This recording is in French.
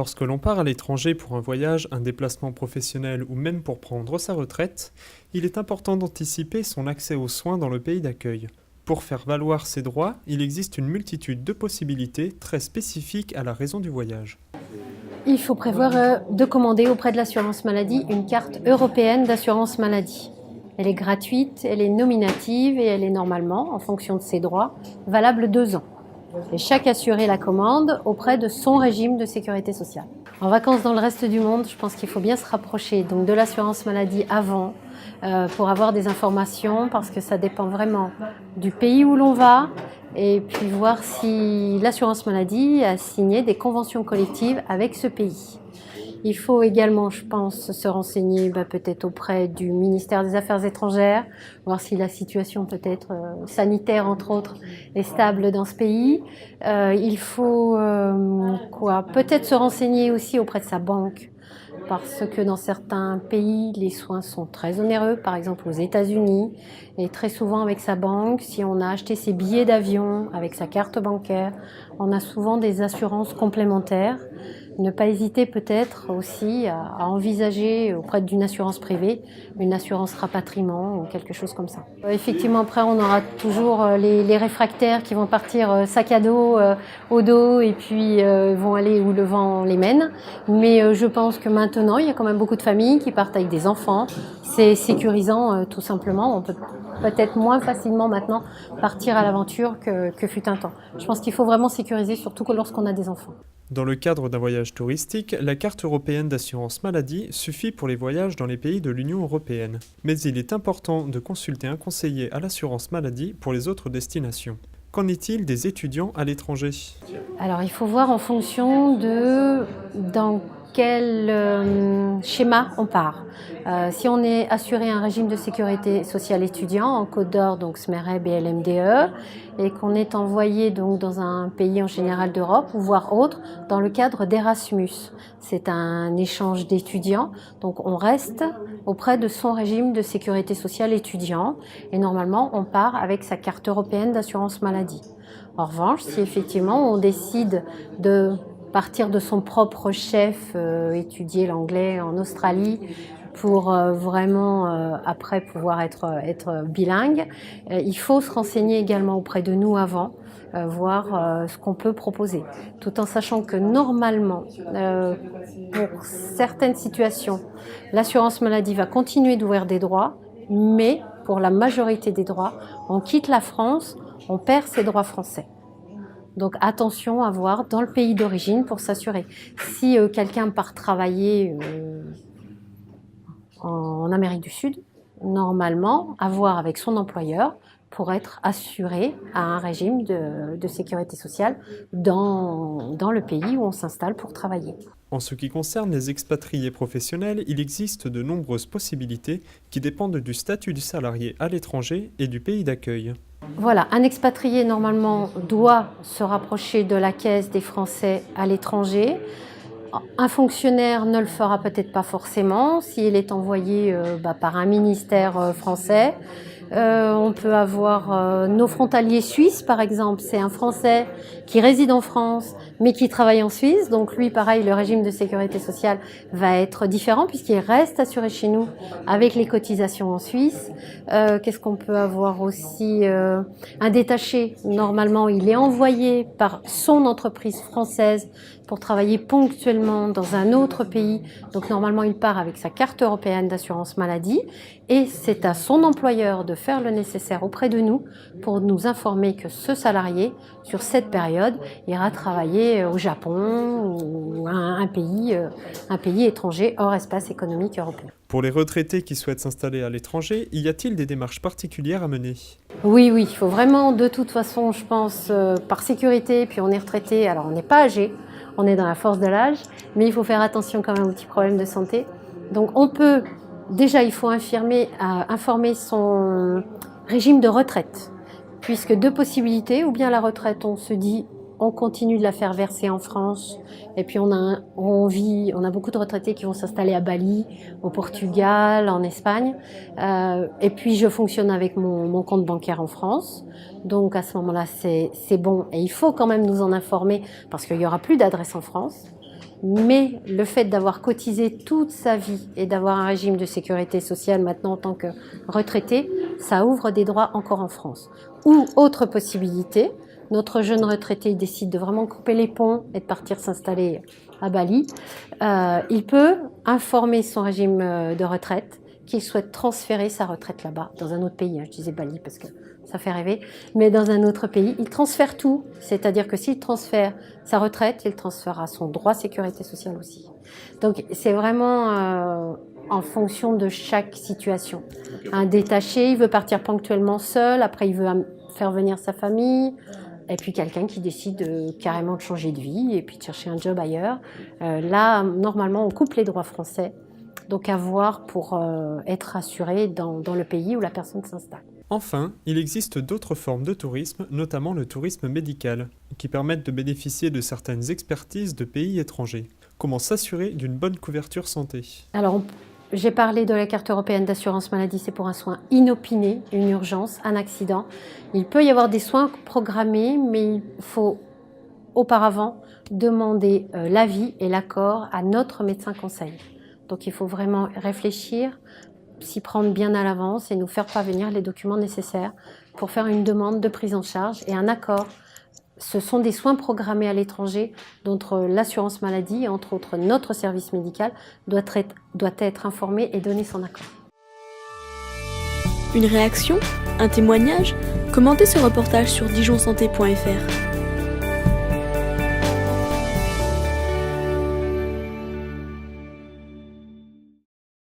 Lorsque l'on part à l'étranger pour un voyage, un déplacement professionnel ou même pour prendre sa retraite, il est important d'anticiper son accès aux soins dans le pays d'accueil. Pour faire valoir ses droits, il existe une multitude de possibilités très spécifiques à la raison du voyage. Il faut prévoir de commander auprès de l'assurance maladie une carte européenne d'assurance maladie. Elle est gratuite, elle est nominative et elle est normalement, en fonction de ses droits, valable 2 ans. Et chaque assuré la commande auprès de son régime de sécurité sociale. En vacances dans le reste du monde, je pense qu'il faut bien se rapprocher donc de l'assurance maladie avant pour avoir des informations parce que ça dépend vraiment du pays où l'on va et puis voir si l'assurance maladie a signé des conventions collectives avec ce pays. Il faut également, je pense, se renseigner peut-être auprès du ministère des Affaires étrangères, voir si la situation peut-être sanitaire, entre autres, est stable dans ce pays. Il faut peut-être se renseigner aussi auprès de sa banque, parce que dans certains pays, les soins sont très onéreux, par exemple aux États-Unis, et très souvent avec sa banque, si on a acheté ses billets d'avion avec sa carte bancaire, on a souvent des assurances complémentaires. Ne pas hésiter peut-être aussi à envisager auprès d'une assurance privée, une assurance rapatriement ou quelque chose comme ça. Effectivement, après, on aura toujours les réfractaires qui vont partir sac à dos au dos et puis vont aller où le vent les mène. Mais je pense que maintenant, il y a quand même beaucoup de familles qui partent avec des enfants. C'est sécurisant tout simplement. On peut peut-être moins facilement maintenant partir à l'aventure que fut un temps. Je pense qu'il faut vraiment sécuriser, surtout lorsqu'on a des enfants. Dans le cadre d'un voyage touristique, la carte européenne d'assurance maladie suffit pour les voyages dans les pays de l'Union européenne. Mais il est important de consulter un conseiller à l'assurance maladie pour les autres destinations. Qu'en est-il des étudiants à l'étranger ? Alors il faut voir en fonction de dans quel schéma on part. Si on est assuré un régime de sécurité sociale étudiant en Côte d'Or, donc SMEREB et LMDE, et qu'on est envoyé donc dans un pays en général d'Europe ou voire autre dans le cadre d'Erasmus. C'est un échange d'étudiants, donc on reste auprès de son régime de sécurité sociale étudiant et normalement on part avec sa carte européenne d'assurance maladie. En revanche, si effectivement on décide de partir de son propre chef, étudier l'anglais en Australie pour vraiment après pouvoir être bilingue, il faut se renseigner également auprès de nous avant, voir ce qu'on peut proposer. Tout en sachant que normalement, pour certaines situations, l'assurance maladie va continuer d'ouvrir des droits, mais pour la majorité des droits, on quitte la France, on perd ses droits français. Donc attention à voir dans le pays d'origine pour s'assurer. Si quelqu'un part travailler en Amérique du Sud, normalement, à voir avec son employeur pour être assuré à un régime de sécurité sociale dans le pays où on s'installe pour travailler. En ce qui concerne les expatriés professionnels, il existe de nombreuses possibilités qui dépendent du statut du salarié à l'étranger et du pays d'accueil. Voilà, un expatrié normalement doit se rapprocher de la caisse des Français à l'étranger. Un fonctionnaire ne le fera peut-être pas forcément s'il est envoyé par un ministère français. On peut avoir nos frontaliers suisses, par exemple. C'est un Français qui réside en France, mais qui travaille en Suisse. Donc lui, pareil, le régime de sécurité sociale va être différent puisqu'il reste assuré chez nous avec les cotisations en Suisse. Qu'est-ce qu'on peut avoir aussi un détaché, normalement, il est envoyé par son entreprise française pour travailler ponctuellement dans un autre pays. Donc normalement, il part avec sa carte européenne d'assurance maladie et c'est à son employeur de faire le nécessaire auprès de nous pour nous informer que ce salarié, sur cette période, ira travailler au Japon ou à un pays étranger hors espace économique européen. Pour les retraités qui souhaitent s'installer à l'étranger, y a-t-il des démarches particulières à mener ? Oui, il faut vraiment, de toute façon, je pense, par sécurité, puis on est retraité, alors on n'est pas âgé, on est dans la force de l'âge, mais il faut faire attention quand même aux petits problèmes de santé. Donc on peut, déjà il faut informer son régime de retraite, puisque 2 possibilités, ou bien la retraite, on se dit on continue de la faire verser en France et puis on a beaucoup de retraités qui vont s'installer à Bali, au Portugal, en Espagne et puis je fonctionne avec mon compte bancaire en France, donc à ce moment-là c'est bon et il faut quand même nous en informer parce qu'il y aura plus d'adresse en France. Mais le fait d'avoir cotisé toute sa vie et d'avoir un régime de sécurité sociale maintenant en tant que retraité, ça ouvre des droits encore en France. Ou autre possibilité, notre jeune retraité décide de vraiment couper les ponts et de partir s'installer à Bali. Il peut informer son régime de retraite qu'il souhaite transférer sa retraite là-bas, dans un autre pays. Je disais Bali parce que ça fait rêver, mais dans un autre pays, il transfère tout. C'est-à-dire que s'il transfère sa retraite, il transférera son droit sécurité sociale aussi. Donc c'est vraiment en fonction de chaque situation. Un détaché, il veut partir ponctuellement seul, après il veut faire venir sa famille, et puis quelqu'un qui décide carrément de changer de vie et puis de chercher un job ailleurs. Là, normalement, on coupe les droits français, donc à voir pour être assuré dans le pays où la personne s'installe. Enfin, il existe d'autres formes de tourisme, notamment le tourisme médical, qui permettent de bénéficier de certaines expertises de pays étrangers. Comment s'assurer d'une bonne couverture santé ? Alors, j'ai parlé de la carte européenne d'assurance maladie, c'est pour un soin inopiné, une urgence, un accident. Il peut y avoir des soins programmés, mais il faut auparavant demander l'avis et l'accord à notre médecin conseil. Donc il faut vraiment réfléchir, s'y prendre bien à l'avance et nous faire parvenir les documents nécessaires pour faire une demande de prise en charge et un accord. Ce sont des soins programmés à l'étranger dont l'assurance maladie, entre autres notre service médical, doit être informé et donner son accord. Une réaction ? Un témoignage ? Commentez ce reportage sur dijonsanté.fr.